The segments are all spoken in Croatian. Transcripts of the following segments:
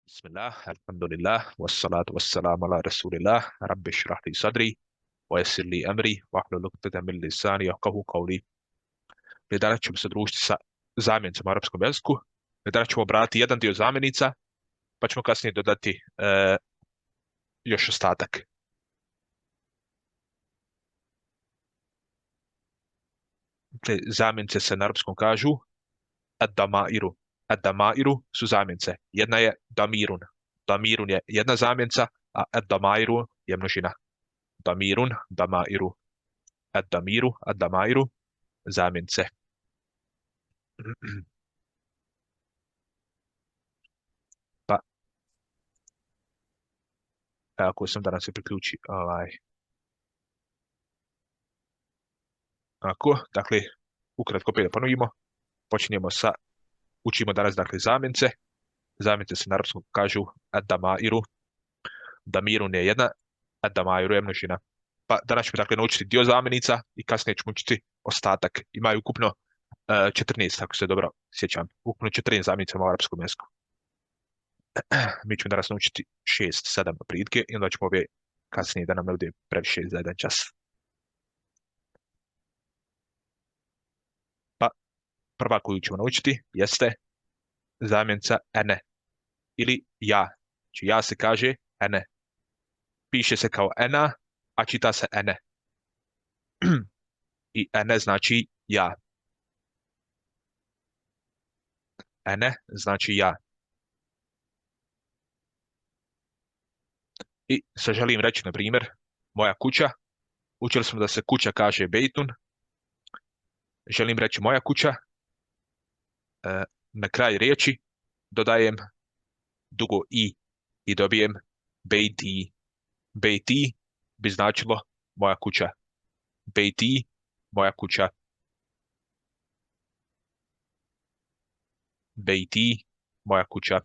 Bismillah, alhamdulillah, wassalatu wassalamu ala rasulillah, rabbi šrah li sadri, wa yassir li amri, wahlul uqdatan min lisani yafqahu qawli. I danas ćemo se družiti sa zamjenicama u arapskom jeziku. I danas ćemo brati jedan dio zamjenica, pa ćemo kasnije dodati još ostatak. Dakle, zamjenice se na arapskom kažu ad-damairu. Ad-damairu su zamjenice. Jedna je damirun. Damirun je jedna zamjenica, a ad-damairu je množina. Damirun, damairu. Ad-damiru, ad-damairu, zamjenice. Pa, ako sam da nam se priključi ako, dakle, ukratko opet da ponovimo, počinjemo sa, učimo danas, dakle, zamjenice. Zamjenice se na arapskom kažu ad-damairu. Damirun je jedna, ad-damairu je množina. Pa danas ćemo, dakle, naučiti dio zamjenica i kasnije ćemo učiti ostatak. Imaju ukupno 14, ako se dobro sjećam. Ukupno 14 zamjenica u arapskom jeziku. Mi ćemo danas naučiti 6, 7 prilike i onda ćemo ove kasnije da nam ne bude previše za jedan čas. Pa prva koju ćemo naučiti jeste zamjenica ene ili ja. Znači ja se kaže ene. Piše se kao ena, a čita se ene. I ene znači ja. Ene znači ja. I sad želim reći, na primjer, moja kuća. Učili smo da se kuća kaže bejtun. Želim reći moja kuća. Na kraj riječi dodajem dugo i dobijem bejti. Bejti bi značilo moja kuća. Bejti, moja kuća. Bejti, moja kuća.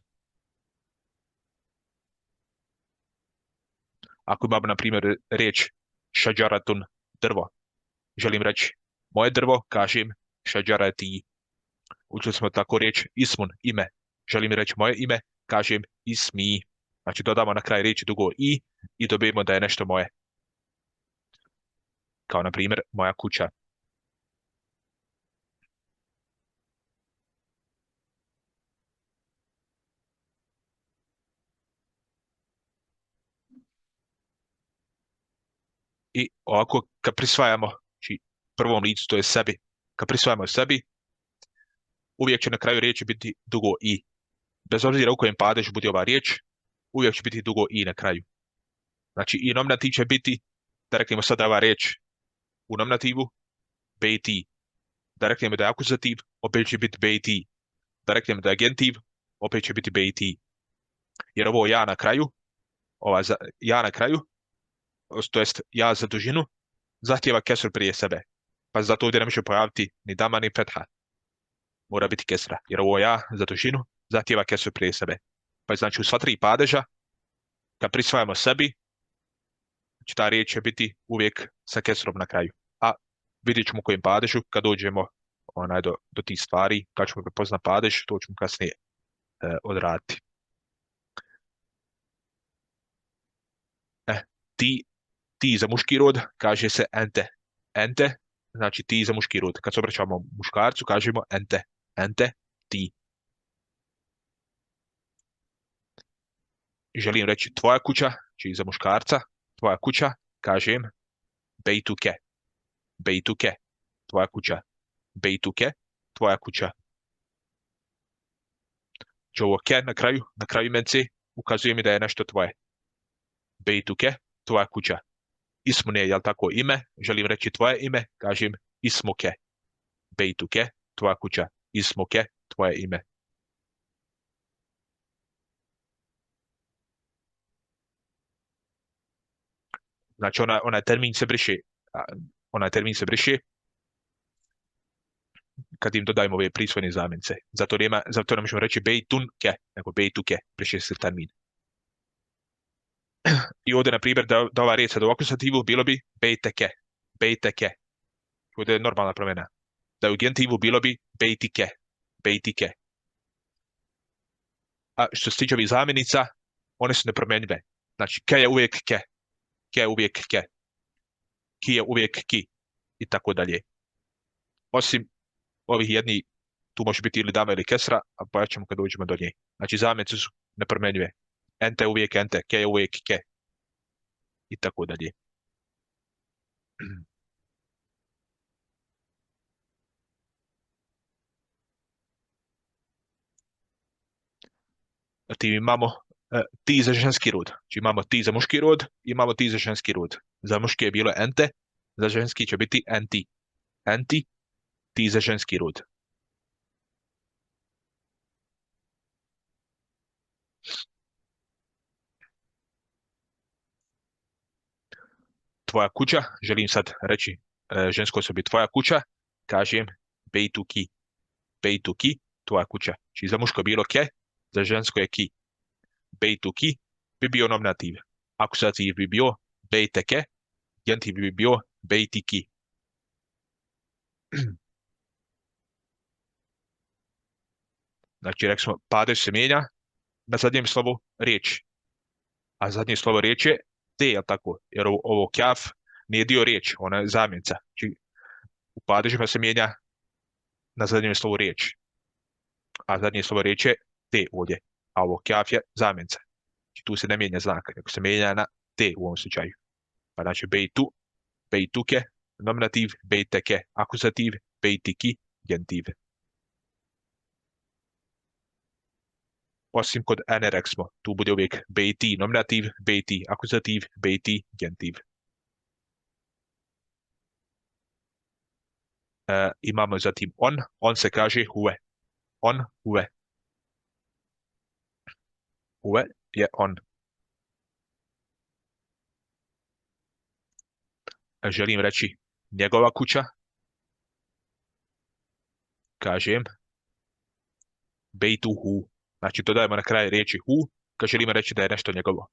Ako imamo, na primjer, riječ šađaratun, drvo. Želim reći moje drvo, kažem šađarati. Učili smo tako riječ ismun, ime. Želim reći moje ime, kažem ismi. Znači dodamo na kraj riječi dugo i dobijemo da je nešto moje. Kao na primjer moja kuća. I ovako kad prisvajamo, znači prvom licu, to je sebi, kad prisvajamo sebi, uvijek će na kraju riječi biti dugo i. Bez obzira u kojem padežu bude ova riječ, uvijek će biti dugo i na kraju. Znači i nominativ će biti, da reknemo sada ova riječ u nominativu, bejti. Da reknemo da je akuzativ, opet će biti bejti. Da reknemo da je agentiv, opet će biti bejti. Jer ovo ja na kraju, ja na kraju, to jest ja za dužinu, zahtjeva kesur prije sebe. Pa zato ovdje ne može pojaviti ni dama ni fetha. Mora biti kesra. Jer ovo ja za dužinu zahtjeva kesur prije sebe. Pa znači u sva tri padeža, kad prisvajamo sebi, znači ta riječ će biti uvijek sa kesrom na kraju. A vidjet ćemo u kojem padežu kad dođemo do tih stvari, kad ćemo prepoznat padež, to ćemo kasnije odraditi. Ti za muški rod kaže se ente. Ente znači ti za muški rod. Kad se obraćamo muškarcu kažemo ente. Ente, ti. Želim reći tvoja kuća, znači za muškarca, tvoja kuća, kažem bejtuke. Bejtuke, tvoja kuća. Bejtuke, tvoja kuća. Znači ovo ke na kraju imence, ukazuje mi da je nešto tvoje. Bejtuke, tvoja kuća. Ismun je, jel tako, ime, želim reći tvoje ime, kažem ismuke. Bejtuke, tvoja kuća. Ismuke, tvoje ime. Znači onaj termin se briše. Onaj termin se briše kad im dodajemo ove prisvojne zamjenice. Zato ne možemo reći bejtunke, nego bejtuke, briše se termin. I ovdje, na primjer, da ova riječ sad u akuzativu bilo bi bejteke. Bejteke. Ovdje je normalna promjena. Da u gentivu bilo bi bejtike. Bejtike. A što se tiče ovih zamjenica, one su nepromjenjive. Znači, ke je uvijek ke, ke je uvijek ke, ki je uvijek ki i tako dalje. Osim ovih jedni, tu može biti ili dama ili kesra, a pojat ćemo kad uđemo do nje. Znači, zamjenice su nepromjenjive. Ente je uvijek ente, ke je uvijek ke i tako dalje. Zatim imamo ti za ženski rod. Znači imamo ti za muški rod, imamo ti za ženski rod. Za muški je bilo ente, za ženski će biti enti. Enti, ti za ženski rod. Tvoja kuća, želim sad reći žensko osobi tvoja kuća, kažem bejtuki, bejtuki, tvoja kuća. Znači za muško je bilo ke, za žensko je ki. Bejtuki bi bio nominativ. Akuzativ bi bio bejteke, genitiv bi bio bejtiki. Znači, rekli smo, padež se mijenja na zadnjem slovu riječi. A zadnje slovo riječi je te, jel tako? Jer ovo kjaf nije dio riječi, ona je zamjenica. Znači, u padežima se mijenja na zadnjem slovu riječi. A zadnje slovo riječi je te ovdje. A ovo kjaf je zamjenica. Znači, tu se ne mijenja znak, nego se mijenja na te u ovom slučaju. Pa znači, bejtu, bejtuke, nominativ, bejteke, akuzativ, bejtiki, genitiv. Osim kod ene smo, tu bude uvijek bejti nominativ, bejti akuzativ, bejti genitiv. Imamo zatim on se kaže huve. On, huve. Huve je on. Želim reći njegova kuća, kažem bejtuhu. Znači dodajemo na kraju riječi hu, kad želimo reći da je nešto njegovo.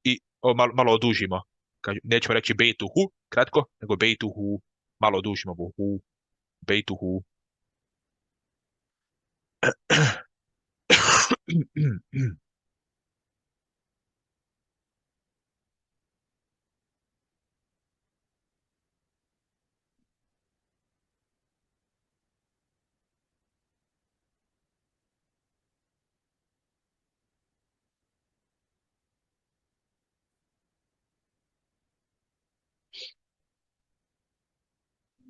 I malo odužimo. Nećemo reći bejtuhu, kratko, nego bejtuhu. Malo odužimo ovo hu, bejtuhu.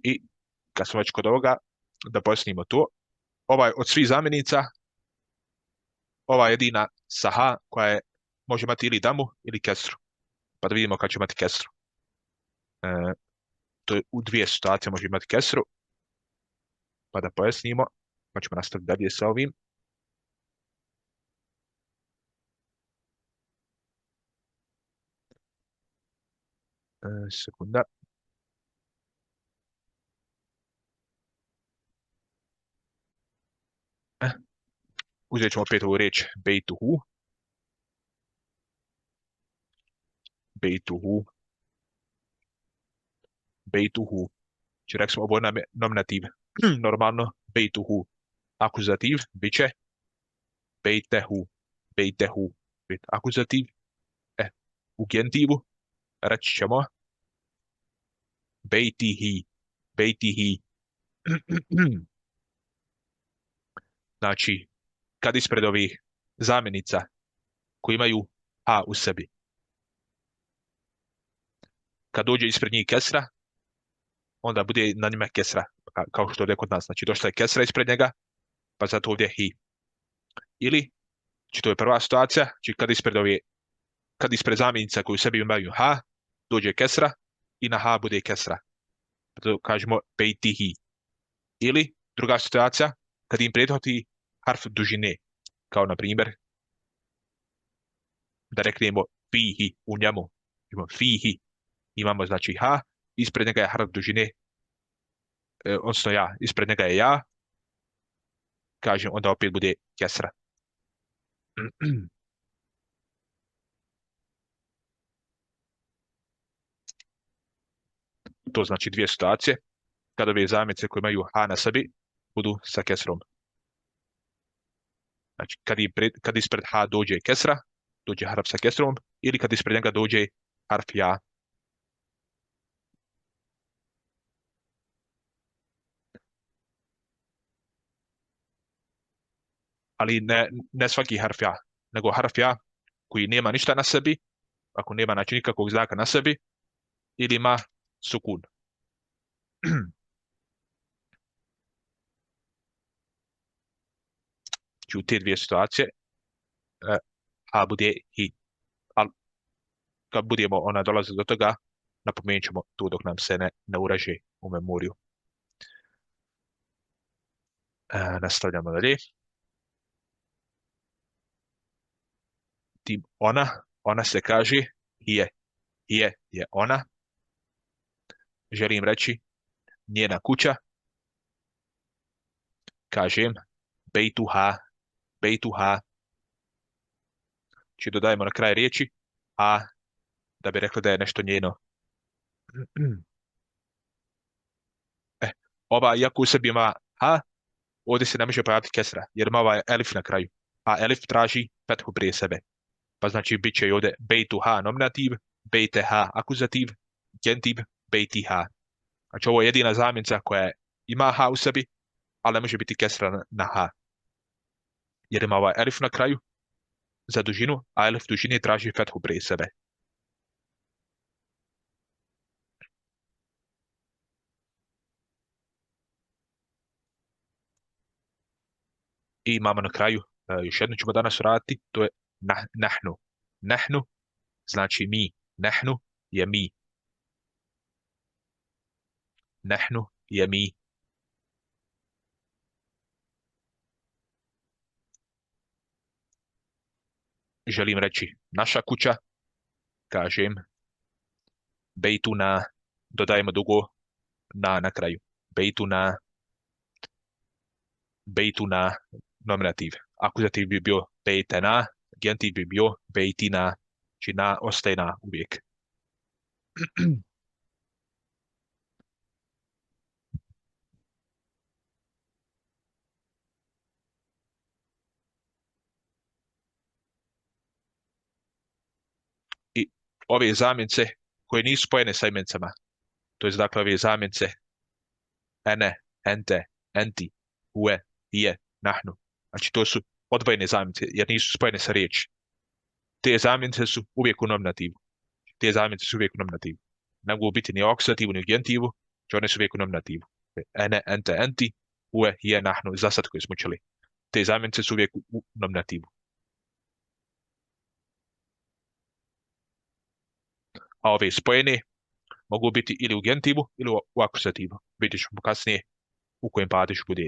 I kad smo već kod ovoga, da pojasnimo to. Od svih zamjenica, ova jedina sa ha koja može imati ili damu ili kesru. Pa da vidimo kad će imati kesru. To je u dvije situacije može imati kesru. Pa da pojasnimo. Pa ćemo nastaviti dalje sa ovim. Sekunda. Uzet ćemo opet ovu riječ bejtuhu. Bejtuhu. Bejtuhu. Znači rekli smo ovo nam je nominativ. Normalno bejtuhu. Akuzativ bit će bejtehu. Bejtehu. Akuzativ. U genitivu reći ćemo bejtihi. Bejtihi. Znači, kad ispred ovih zamjenica koji imaju a u sebi, kad dođe ispred njih kesra, onda bude na njima kesra, kao što je kod nas. Znači, došla je kesra ispred njega, pa zato ovdje hi. Ili, znači to je prva situacija, znači kad ispred zamjenica koji u sebi imaju ha, dođe kesra i na ha bude kesra. To kažemo bejtihi. Ili, druga situacija, kad im prethodi harf dužine, kao na primjer, da reknemo fihi u njemu. Imamo fihi, imamo znači ha, ispred njega je harf dužine, odnosno ja, ispred njega je ja, kažem, onda opet bude kesra. To znači dvije situacije, kada ove zamjenice koje imaju ha na sebi budu sa kesrom. Znači, kad ispred ha dođe kesra, dođe harf sa kesrom, ili kad ispred njega dođe harf ja. Ali ne svaki harf ja, nego harf ja koji nema ništa na sebi, ako nema znači nikakvog znaka na sebi, ili ima sukun. Znači, u te dvije situacije ha bude hi. Ali kad budemo dolazi do toga, napomenut ćemo to dok nam se ne uraže u memoriju. Nastavljamo dalje. Tim ona se kaže je. Je ona. Želim reći njena kuća. Kažem bejtuha. Bejtuha. Či dodajemo na kraj riječi a da bi rekli da je nešto njeno. Ova, iako u sebi ima a, ovdje se ne može pojaviti kesra, jer ima ovaj elif na kraju. A elif traži fethu prije sebe. Pa znači bit će i ovdje bejtuha nominativ, bejteha akuzativ, gentiv, bejtiha. Znači ovo je jedina zamjenica koja ima ha u sebi, ali ne može biti kesra na ha. Jer ima ovaj elif na kraju za dužinu, a elif dužine traži fethu prije sebe. I imamo na kraju, još jedno ćemo danas raditi, to je nahnu. Nahnu znači mi. Nahnu je mi. Nahnu je mi. Želim reći naša kuća, kažem bejtuna, dodajemo dugo na kraju. Bejtuna, bejtuna, nominativ. Akuzativ bi bio bejtena, gentiv bi bio bejtina, či na ostaje na uvijek. I ove zamjence koje nisu spojene sa imencama, to je dakle ove zamjence ene, ente, enti, ue, je, nahnu. Znači to su odvojene zamjence jer nisu spojene sa riječi. Te zamjence su uvijek u nominativu. Te zamjence su uvijek u nominativu. Ne mogu biti ni u akuzativu ni u gentivu, znači one su uvijek u nominativu. Ene, ente, enti, ue, je, nahnu, za sad koje smo učili. Te zamjence su uvijek u nominativu. A ove spojene mogu biti ili u gentivu ili u akuzativu. Vidjet ćemo kasnije u kojem padežu bude.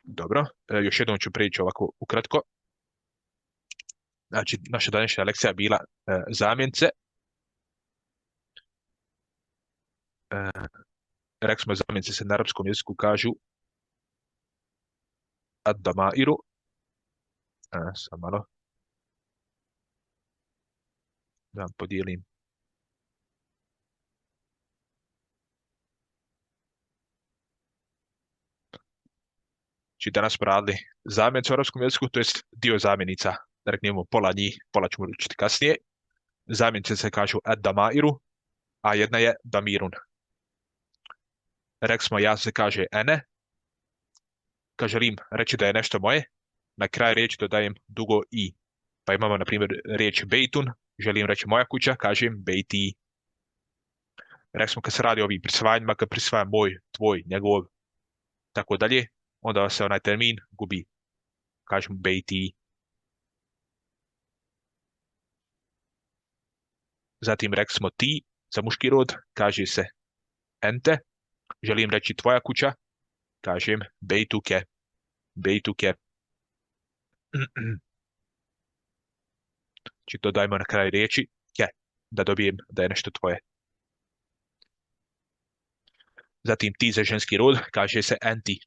Dobro, još jednom ću prijeći ovako ukratko. Znači, naša današnja lekcija je bila zamjence. Rekli smo zamjence se na arapskom jeziku kažu ad-damairu. Samo malo. Da vam podijelim. Znači, danas smo radili zamjence u arapskom jeziku, to jest dio zamjenica. Da reknemo pola njih, pola ćemo učiti kasnije. Zamjence se kažu ad-damairu, a jedna je damirun. Rekli smo ja se kaže ene, kad želim reći da je nešto moje, na kraj riječi dodajem dugo i. Pa imamo, na primjer, riječ bejtun, želim reći moja kuća, kažem bejti. Rekli smo kad se radi o ovim prisvajanjima, kad prisvajam moj, tvoj, njegov, tako dalje, onda se onaj termin gubi. Kažem bejti. Zatim rekli smo ti, za muški rod, kaže se ente, želim reći tvoja kuća, kažem bejtuke. Bejtuke. Znači dodajmo na kraj riječi ke, da dobijem da je nešto tvoje. Zatim ti za ženski rod, kaže se enti.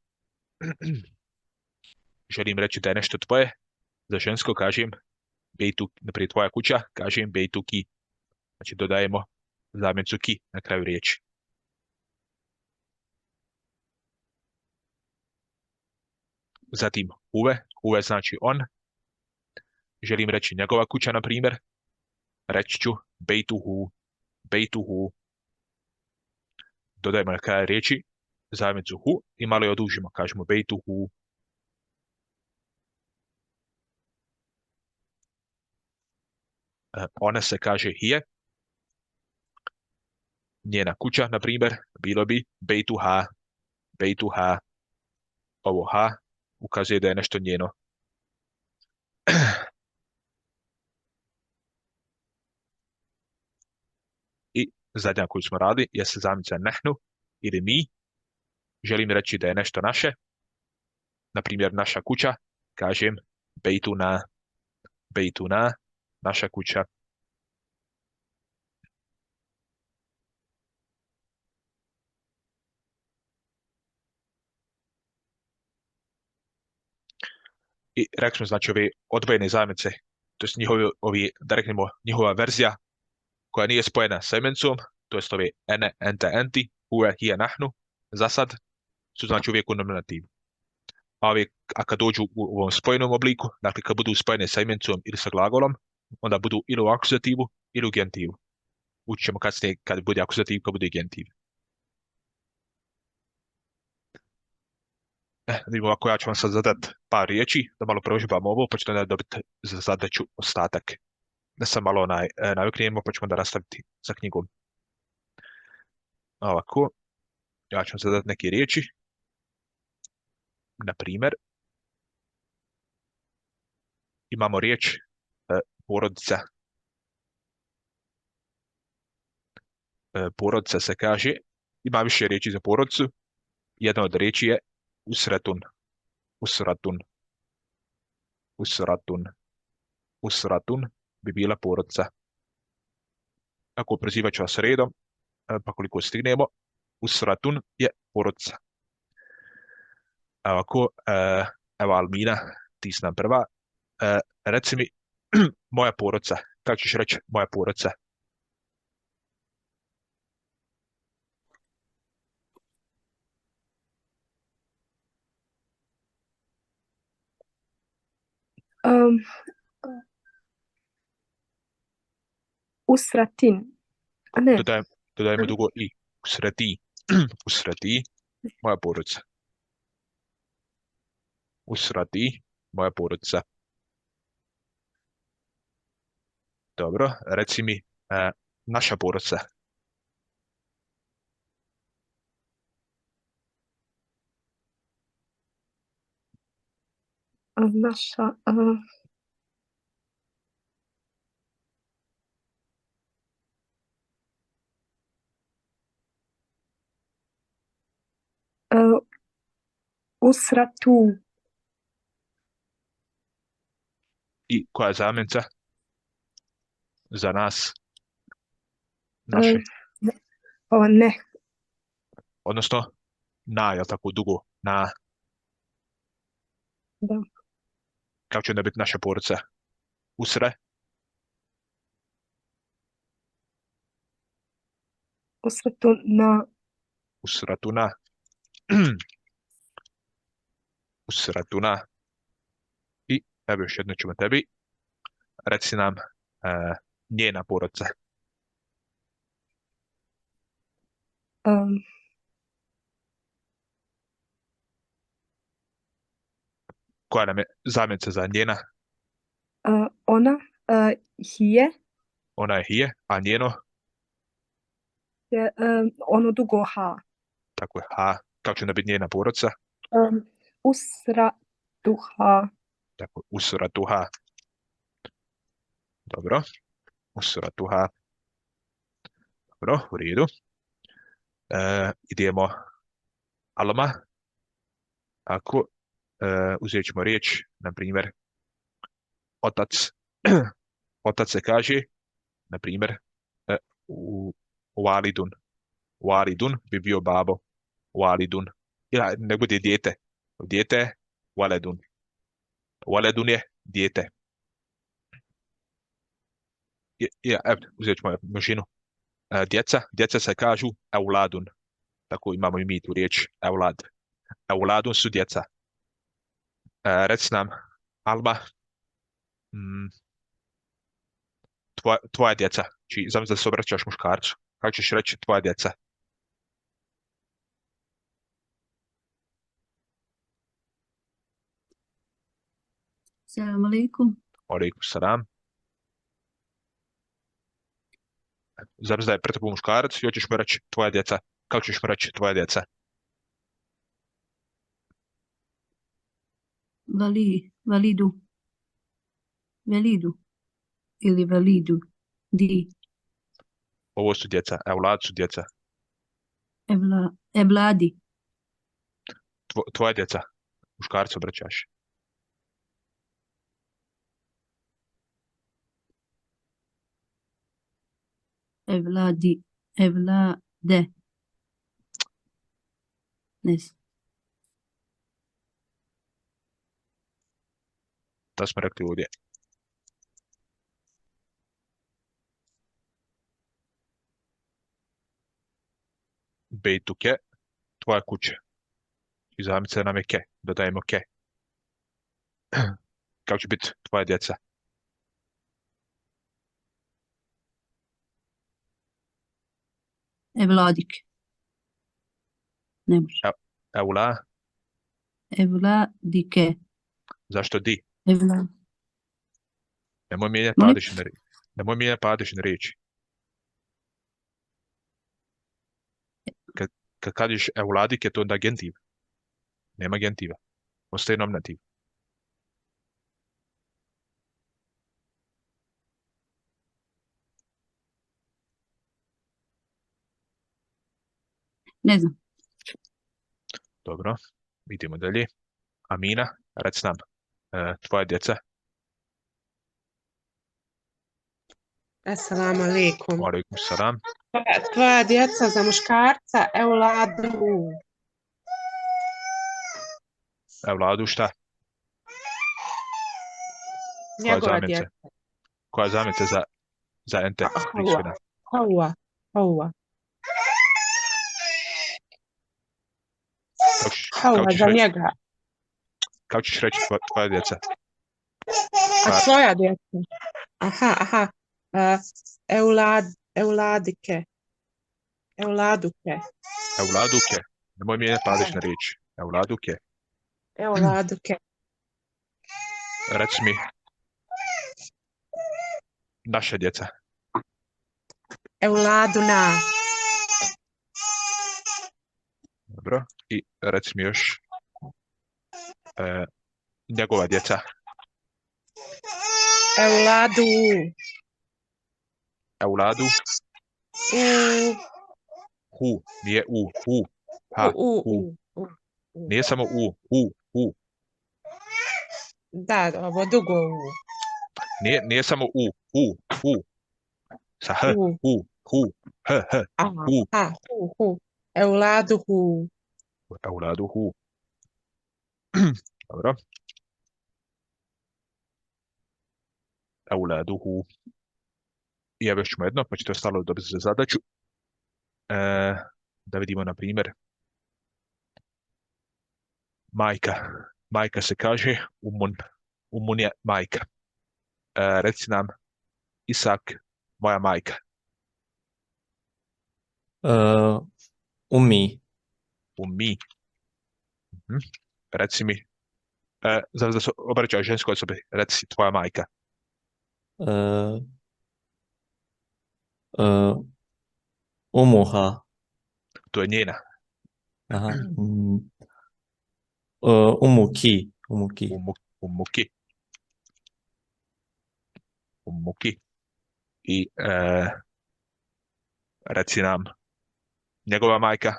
Želim reći da je nešto tvoje, za žensko kažem bejtu, naprijed tvoja kuća, kažem bejtu ki. Znači dodajemo zamjencu ki na kraju riječi. Zatim huve znači on. Želim reći njegova kuća, na primjer. Reći ću bejtuhu. Dodajemo na kraju riječi zamjencu hu i malo je odužimo. Kažemo bejtuhu. Ona se kaže hije. Njena kuća, na primjer, bilo bi bejtuha. Ovo ha ukazuje da je nešto njeno. I zadnja koju smo radili je zamjenica nehnu ili mi. Želim reći da je nešto naše. Na primjer, naša kuća. Kažem bejtuna, naša kuća. I rekli smo, znači, ove odvojene zamjenice, to jest da reknemo, njihova verzija koja nije spojena sa imencom, to jest ove ene, ente, enti, huve, hije, nahnu, za sad su znači uvijek u nominativu. A kad dođu u ovom spojenom obliku, dakle kad budu spojene sa imencom ili sa glagolom, onda budu ili u akuzativu ili u genitivu. Učit ćemo kasnije kad bude akuzativ, kad bude genitiv. Vidimo ovako, ja ću vam sad zadat par riječi, da malo prožibamo ovo, pa ćete onda dobiti za zadaću ostatak. Da sam malo naviknemo, pa ćemo onda nastaviti sa knjigom. Ovako, ja ću vam zadat neke riječi. Na primjer, imamo riječ porodica. Porodica se kaže, ima više riječi za porodicu. Jedna od riječi je usratun. Usratun bi bila porodica. Ako prozivat ću vas redom, pa koliko stignemo, usratun je porodica. Ovako, evo Almina, ti si nam prva. Reci mi, moja porodica. Kako ćeš reći moja porodica? Usratin. A ne. Dodajemo dugo i. Usrati, moja porodica. Usrati, moja porodica. Dobro, reci mi, naša porodica. Naša. Usratu. I koja je zamjenica? Za nas. Naše. Ne. Odnosno, jel tako dugo? Na. Da. Kako će onda biti naša porodica? Usre? Usratuna. Usratuna. Usratuna. I evo još jedno ćemo tebi. Reci nam njena porodica. Koja nam je zamjenica za njena? Ona hije. Ona je hije, a njeno? Je ono dugo ha. Tako je, ha. Kako će onda biti njena porodica? Usratuha. Tako, usratuha. Dobro. Usratuha. Dobro, u redu. Idemo Alma. Ako uzet ćemo riječ, na primjer, otac. Otac se kaže, na primjer, walidun. Walidun bi bio babo. Walidun. Ili ne bude dijete. Dijete je waledun. Waledun je dijete. Evo, uzet ćemo množinu. Djeca se kažu euladun. Tako imamo i mi tu riječ eulad. Euladun su djeca. Reci nam, Alma, mm, tvoja djeca. Či znam da se obraćaš muškarcu. Kako ćeš reći tvoja djeca? Selam alaikum. Alaikum salam. Znam da je pred tobom muškarac i hoćeš mu reći tvoja djeca. Kako ćeš mu reći tvoja djeca? Validu. Velidu. Ili validu. Di. Ovo su djeca. Eulad su djeca. Ebladi. Tvoja djeca. Muškarcu obraćaš. Evladi. Evlade. Ne znam. Da smo rekli ovdje. Bejtuke, tvoja kuća. I zamice nam je ke. Dodajemo ke. Kako će biti tvoja djeca? Evladik. Ne može. Eula, Evladike. zašto di? Evla. Nemoj mijenjati Molim? padežne riječi. Nemoj mijenjati padežne riječi. Kad kažeš euladik je to onda gentiv. Nema gentiva. Ostaje nominativ. Ne znam. Dobro, idemo dalje. Amina, reci nam, tvoja djeca. Assalamu alaikum. Alaikum salam. Tvoja djeca za muškarca, euladu. Evladu šta? Njegova zamjenica? djeca. Koja zamjenica za ente? prisutna? Hawa. Kako ćeš za reći- njega. Kako ćeš reći tvoja djeca? A tvoja djeca. Aha. Euladike. Euladuke. Euladuke. Nemoj mijenjati padežne riječi. Euladuke. Euladuke. Reci mi, naša djeca. Euladuna. Dobro. I reci mi još njegova djeca. Euladu. Euladu. Hu. Nije u. Hu. Ha. Hu. Nije samo u. Hu. Da, ovo dugo u. Nije samo u. Hu. Sa h. Hu. H. Hu. Euladuhu. Euladuhu. Dobro. Euladuhu. I evo još ćemo jedno, pa ćete ostalo dobiti za zadaću. Da vidimo, na primjer, majka. Majka se kaže umun. Umun je majka. Reci nam, Isak, moja majka. Ummi. Ummi. Reci mi, znam da se obraćaju ženskoj osobi, reci tvoja majka. Umuha. To je njena. Aha. Umuki. Umuki. I reci nam, njegova majka.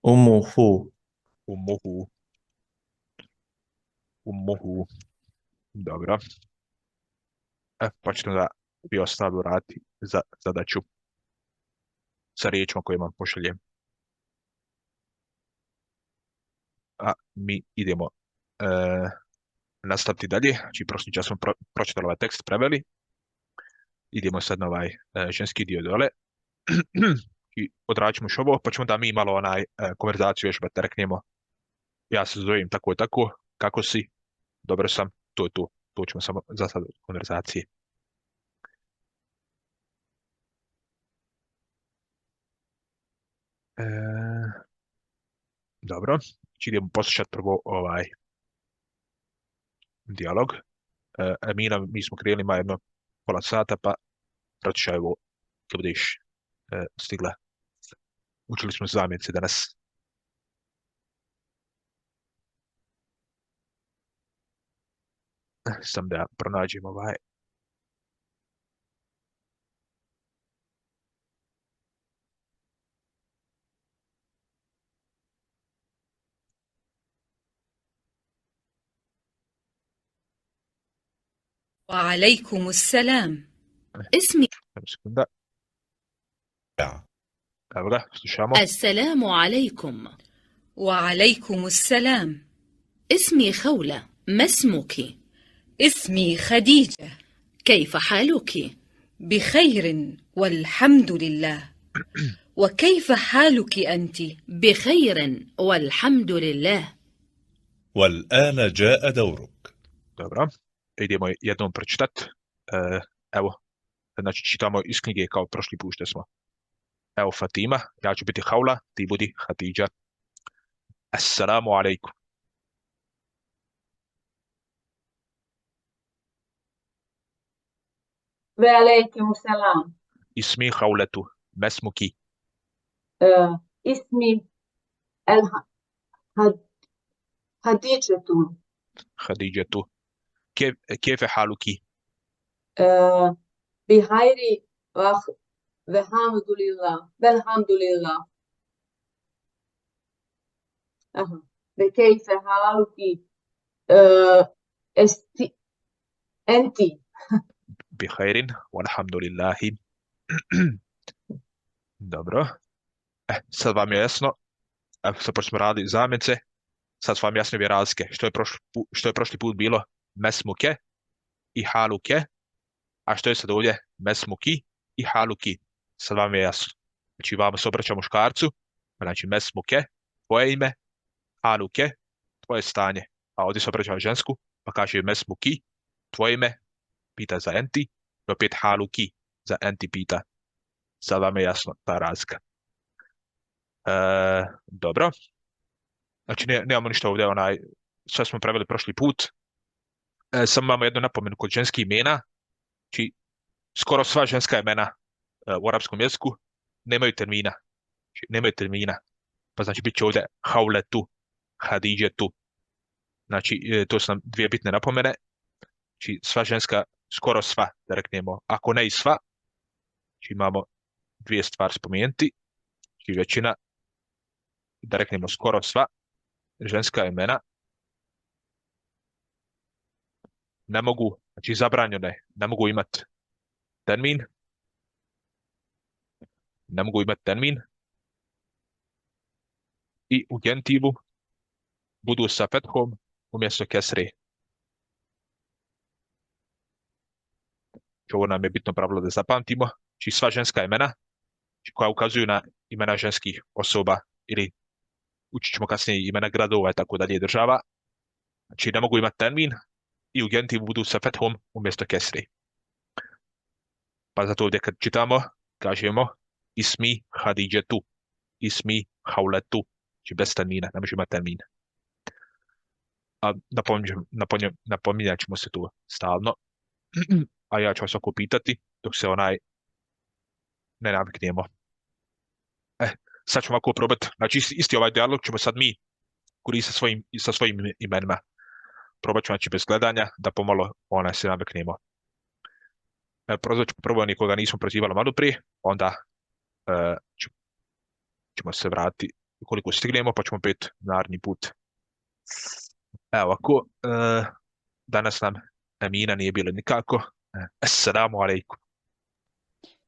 Umuhu. Umuhu. Dobro. Pa ćemo da bi ostalo raditi za zadaću sa riječima koje vam pošaljem. A mi idemo nastaviti dalje. Znači, prošli čas smo pročitali ovaj tekst, preveli. Idemo sad na ovaj ženski dio dole. I odradit ćemo još ovo, pa ćemo da mi malo konverzaciju još da reknemo. Ja se zovem tako i tako, kako si, dobro sam, to je to. To ćemo samo za sad od konverzacije. Dobro, znači idemo poslušati prvo ovaj dijalog. Amina, mi smo krenuli ima jedno pola sata, pa pročišaj ovo kad budeš stigla. Učili smo zamjenice danas. Sam da pronađem ovaj. وعليكم السلام. اسمي Sekunda. Evo ga, slušamo. السلام عليكم. وعليكم السلام. اسمي خولة. ما اسمك؟ اسمي خديجة. كيف حالك؟ بخير والحمد لله. وكيف حالك أنت؟ بخير والحمد لله. والآن جاء دورك. Dobro, idemo jednom pročitati. Evo, znači čitamo iz knjige kao prošli put što smo. Evo Fatima, ja ću biti Haula, ti budi Hatidža. Assalamu alaikum. وعليكم السلام. Ismi Hauletu, mesmuki. اسمي الح- هد- خديجة. Khadijatu. Kefe haluki. بخير والحمد لله. والحمد لله. بكيف حالك أنت؟ Bihairin, walhamdulillahi. Dobro. Sad vam je jasno. Sad pošto smo radili zamjence, sad su vam jasne ove razlike. Što je prošli put bilo mesmuke i haluke, a što je sad ovdje mesmuki i haluki. Sad vam je jasno. Znači vama se obraća muškarcu, znači mesmuke, tvoje ime, haluke, tvoje stanje. A ovdje se obraća žensku, pa kaže mesmuki, tvoje ime, pita za enti, i opet haluki, za enti pita. Sad vam je jasno ta razlika. Dobro. Znači nemamo ništa ovdje, sve smo preveli prošli put. Samo imamo jednu napomenu kod ženskih imena. Znači, skoro sva ženska imena u arapskom jeziku nemaju termina. Znači, nemaju termina. Pa znači bit će ovdje Hauletu, Hadidžetu. Znači, to su nam dvije bitne napomene. Znači, sva ženska, skoro sva, da reknemo, ako ne i sva. Znači, imamo dvije stvari spomenuti. Znači, većina, da reknemo skoro sva, ženska imena ne mogu, znači zabranjeno je, ne mogu imati termin, ne mogu imati termin i u gentivu budu sa fethom umjesto kesre. Ovo nam je bitno pravilo da zapamtimo. Znači sva ženska imena koja ukazuju na imena ženskih osoba ili učit ćemo kasnije imena gradova i tako dalje država. Znači ne mogu imati termin i u gentivu budu sa fethom umjesto kesre. Pa zato ovdje kad čitamo, kažemo ismi Hadidžetu, ismi Hauletu, znači bez termina, ne može imati termina. A napominjat ćemo se tu stalno. A ja ću vas oko pitati dok se ne naviknemo. Sad ćemo ovako probati, znači isti ovaj dijalog ćemo sad mi koristiti sa svojim imenima. Probat ćemo znači bez gledanja da pomalo se naviknemo. Prozvat ćemo prvo nikoga nismo prozivali malo prije, onda ćemo se vratiti koliko stignemo, pa ćemo opet naredni put. Evo ako danas nam Amina nije bilo nikako. Assalamu alaikum.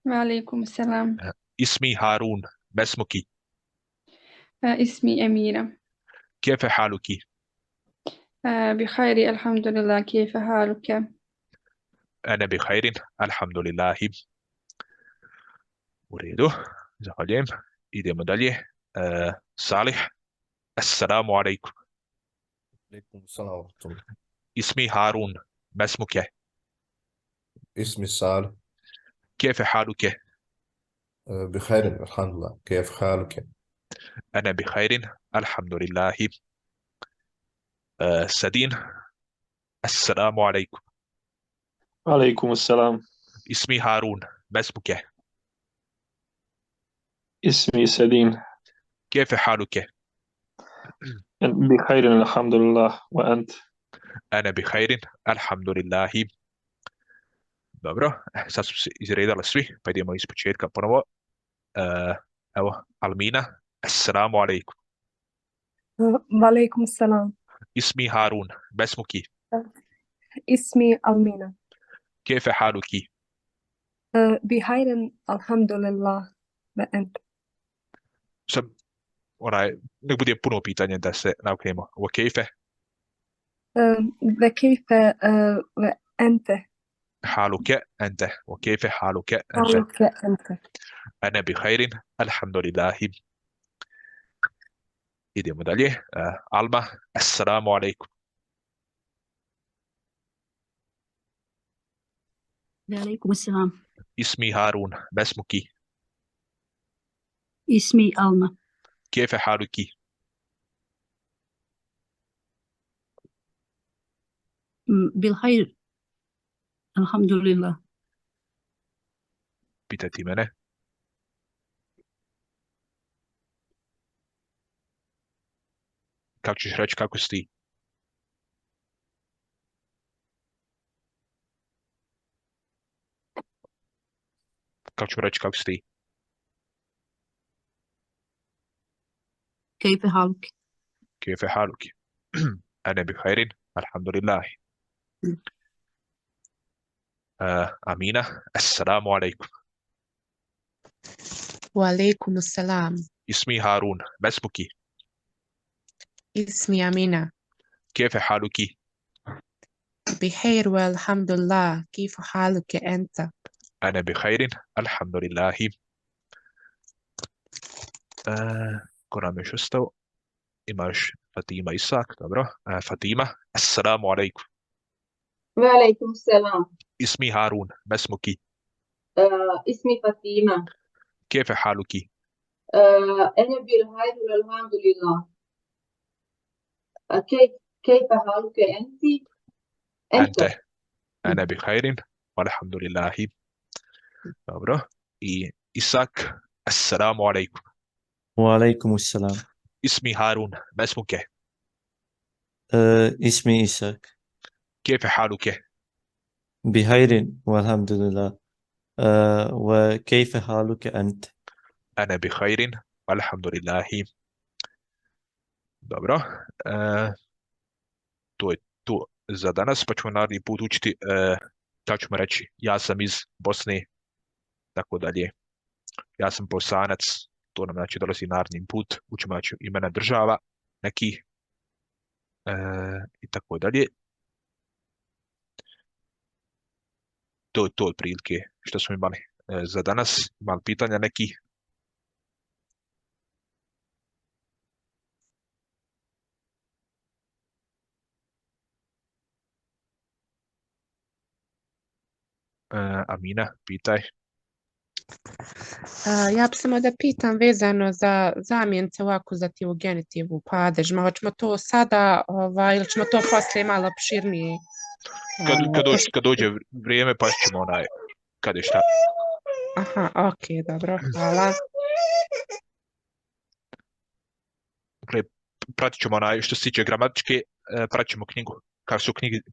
وعليكم السلام. Ismi Harun, mesmuki. اسمي أميرة. Kefe haluki. بخير الحمد لله، كيف حالك؟ Ana bi khairin, alhamdulillahi. U redu, zahvaljujem. Idemo dalje. Salih, assalamu alaikum. عليكم السلام ورحمة الله. Ismi Harun, ما اسمك؟ اسمي صالح. كيف حالك؟ بخير الحمد لله، كيف حالك؟ أنا بخير الحمد لله. سدين، السلام عليكم. عليكم السلام. اسمي هارون، ما اسمك؟ اسمي سليم. كيف حالك؟ بخير الحمد لله، وأنت؟ أنا بخير الحمد لله. Dobro, sad smo se izredali svi, pa idemo iz početka ponovo. Evo, Almina, assalamu alaikum. وعليكم السلام. اسمي هارون، ما اسمك؟ اسمي ألمينا. كيف حالك؟ بخير الحمد لله، وأنت؟ Sad, nek bude puno pitanja da se nauknemo. وكيف وكيف وأنت؟ حالك أنت؟ وكيف حالك أنت؟ حالك أنت؟ أنا بخير الحمد لله. Idemo dalje. Alma, assalamu alaikum. وعليكم السلام. اسمي هارون، ما اسمك؟ اسمي ألما. كيف حالك؟ بالخير الحمد لله. Pitati mene. Kako ćeš reći kako si ti? Kako ću reći kako si ti? كيف حالك؟ كيف حالك؟ أنا بخير الحمد لله. أمينة، السلام عليكم. وعليكم السلام. اسمي هارون، ما اسمك؟ اسمي أمينة. كيف حالك؟ بخير والحمد لله، كيف حالك أنت؟ أنا بخير الحمد لله. Ko nam još ostao? Imaš Fatima Isak, dobro. Fatima, assalamu alaikum. وعليكم السلام. اسمي هارون، ما اسمك؟ اسمي فاطمة. كيف حالك؟ أنا بخير والحمد لله. كيف حالك أنت؟ أنت. أنا بخير والحمد لله. dobro. I Isak, assalamu alaikum. وعليكم السلام. اسمي هارون، ما اسمك؟ اسمي إسحاق. كيف حالك؟ بخير والحمد لله. وكيف حالك أنت؟ أنا بخير والحمد لله. Dobro. To je to za danas, pa ćemo naredni put učiti, kako ćemo reći, ja sam iz Bosne, tako dalje. Ja sam Bosanac, to nam znači dolazi naredni put, učimo znači imena država, neki, i tako dalje. To je to otprilike što smo imali za danas. Imali pitanja neki? Amina, pitaj. Ja bi samo da pitam vezano za zamjenice u akuzativu, genitivu, padežima. Hoćemo to sada ili ćemo to poslije malo opširnije? Kad dođe vrijeme, pa ćemo kad je šta. Aha, ok, dobro, hvala. Dakle, pratit ćemo što se tiče gramatičke, pratit ćemo knjigu.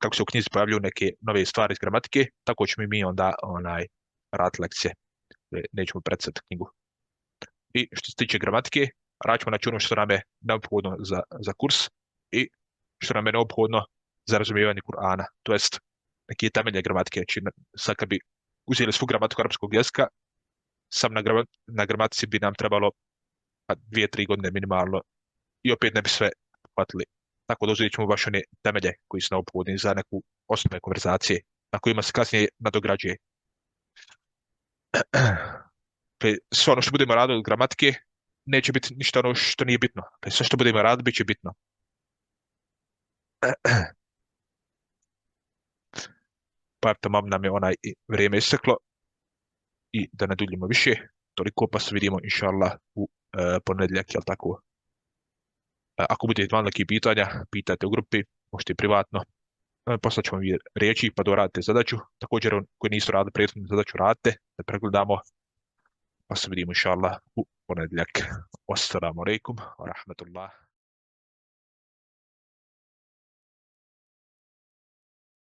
Kako se u knjizi pojavljuju neke nove stvari iz gramatike, tako ćemo i mi onda raditi lekcije. Nećemo predsati knjigu. I što se tiče gramatike, radit ćemo znači ono što nam je neophodno za kurs i što nam je neophodno za razumijevanje Kur'ana, to jest neke temelje gramatike. Znači, sad kad bi uzeli svu gramatiku arapskog jezika, sam na gramatici bi nam trebalo 2-3 godine minimalno i opet ne bi sve uhvatili. tako da uzet ćemo baš one temelje koji su neophodni za neku osnovne konverzacije, na kojima se kasnije nadograđuje. Sve ono što budemo radili od gramatike, neće biti ništa ono što nije bitno. Sve što budemo radili, bit će bitno. Pa tamam, nam je vrijeme isteklo i da ne duljimo više, toliko, pa se vidimo inša Allah u ponedjeljak, jel tako? Ako budete imali nekih pitanja, pitajte u grupi, možete i privatno. Poslat ćemo vi riječi pa doradite zadaću. Također koji nisu radili prethodnu zadaću radite, da pregledamo, pa se vidimo inša Allah u ponedjeljak. Wassalamu alaikum wa rahmatullah.